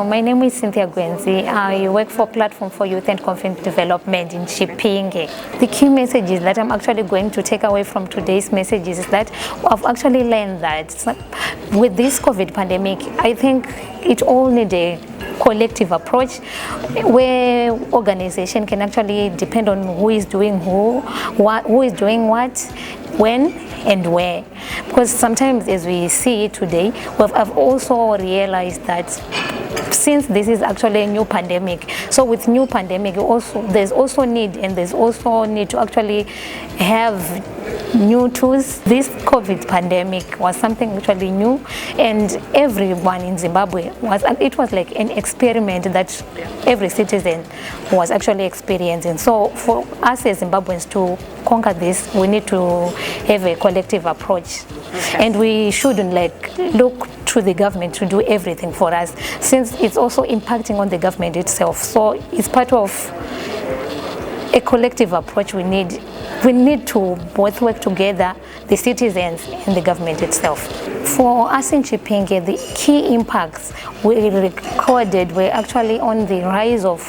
My name is Cynthia Gwenzi. I work for Platform for Youth and Conflict Development in Chipinge. The key messages that I'm actually going to take away from today's messages is that I've actually learned that with this COVID pandemic, I think it all needs a collective approach where organization can actually depend on who is doing who is doing what, when and where. Because sometimes, as we see today, I've also realized that since this is actually a new pandemic, so with new pandemic there's also need to actually have new tools. This COVID pandemic was something actually new, and everyone in Zimbabwe it was like an experiment that every citizen was actually experiencing. So for us as Zimbabweans to conquer this, we need to have a collective approach. Okay. And we shouldn't look to the government to do everything for us, since it's also impacting on the government itself. So it's part of a collective approach we need. We need to both work together, the citizens and the government itself. For us in Chipinge, the key impacts we recorded were actually on the rise of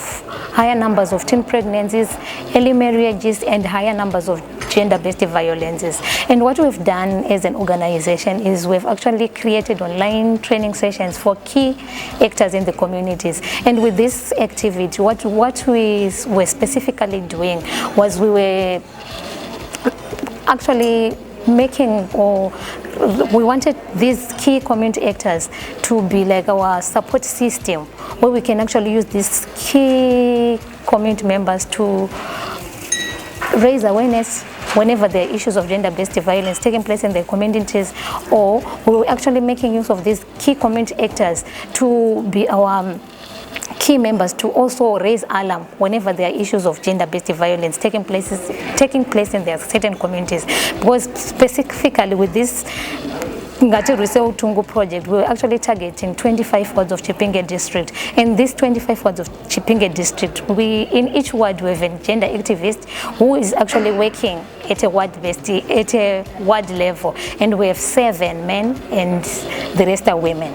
higher numbers of teen pregnancies, early marriages, and higher numbers of gender-based violences. And what we've done as an organization is we've actually created online training sessions for key actors in the communities. And with this activity, what we were specifically doing was we were actually we wanted these key community actors to be like our support system, where we can actually use these key community members to raise awareness whenever there are issues of gender-based violence taking place in their communities, or we were actually making use of these key community actors to be our key members to also raise alarm whenever there are issues of gender-based violence taking place in their certain communities. Because specifically with this Gweru project, we were actually targeting 25 wards of Chipinge district. In these 25 wards of Chipinge district, in each ward we have a gender activist who is actually working at a ward level, and we have 7 men and the rest are women.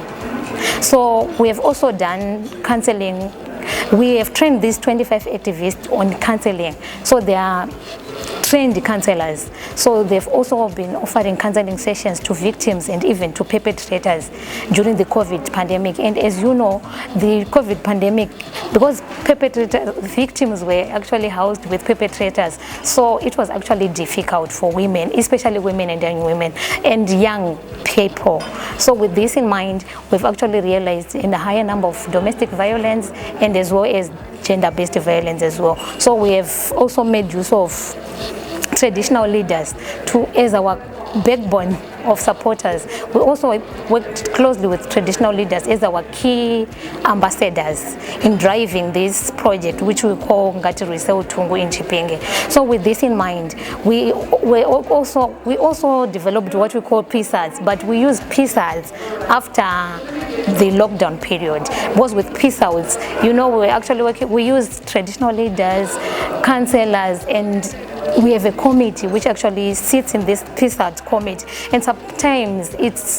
So we have also done counseling. We have trained these 25 activists on counseling. So they are trained counselors. So they've also been offering counseling sessions to victims and even to perpetrators during the COVID pandemic. And as you know, the COVID pandemic, because victims were actually housed with perpetrators, so it was actually difficult for women, especially women and young women and young people. So with this in mind, we've actually realized in a higher number of domestic violence and as well as gender-based violence as well. So we have also made use of traditional leaders as our backbone of supporters. We also worked closely with traditional leaders as our key ambassadors in driving this project, which we call Gweru in Chipinge. So with this in mind, we also developed what we call PSADs, but we use PSADs after the lockdown period. Because with PSADs, you know, we use traditional leaders, counselors, and we have a committee which actually sits in this PSAD committee, and sometimes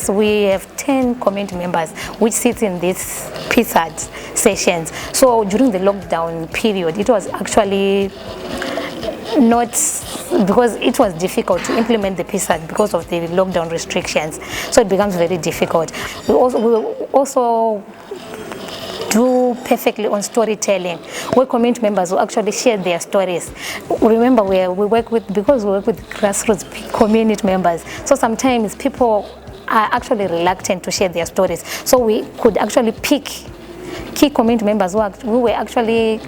we have 10 community members which sit in these PSAD sessions. So during the lockdown period, it was actually not, because it was difficult to implement the PSAD because of the lockdown restrictions, so it becomes very difficult. We also do perfectly on storytelling, where community members will actually share their stories. Remember, because we work with grassroots community members, so sometimes people are actually reluctant to share their stories. So we could actually pick key community members who were actually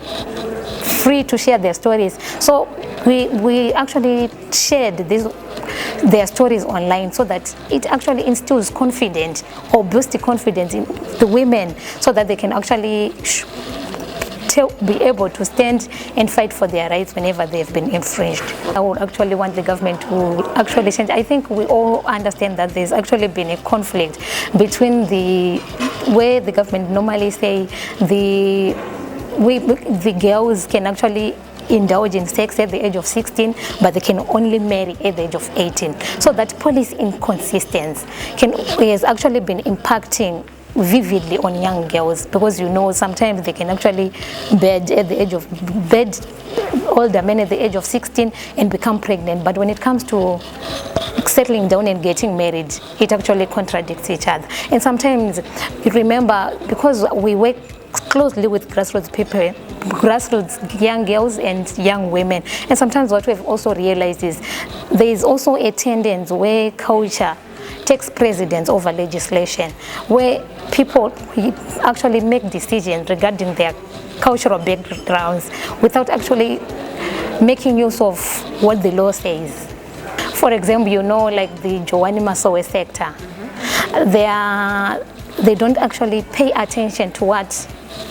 free to share their stories. So we actually shared their stories online, so that it actually instills confidence or boosts the confidence in the women, so that they can actually be able to stand and fight for their rights whenever they've been infringed. I would actually want the government to actually change. I think we all understand that there's actually been a conflict between where the government normally say the girls can actually indulge in sex at the age of 16, but they can only marry at the age of 18. So that policy inconsistency has actually been impacting vividly on young girls, because you know sometimes they can actually bed older men at the age of 16 and become pregnant. But when it comes to settling down and getting married, it actually contradicts each other. And sometimes, you remember, because we work closely with grassroots people, grassroots young girls and young women, and sometimes what we've also realized is there is also a tendency where culture takes precedence over legislation, where people actually make decisions regarding their cultural backgrounds without actually making use of what the law says. For example, you know, like the Gweru and Mutare sector, they don't actually pay attention to what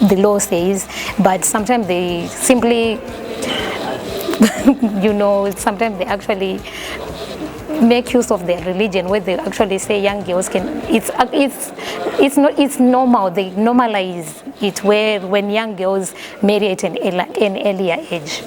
the law says, but sometimes they simply, you know, sometimes they actually make use of their religion, where they actually say young girls can, it's normal, they normalize it, where when young girls marry at an earlier age.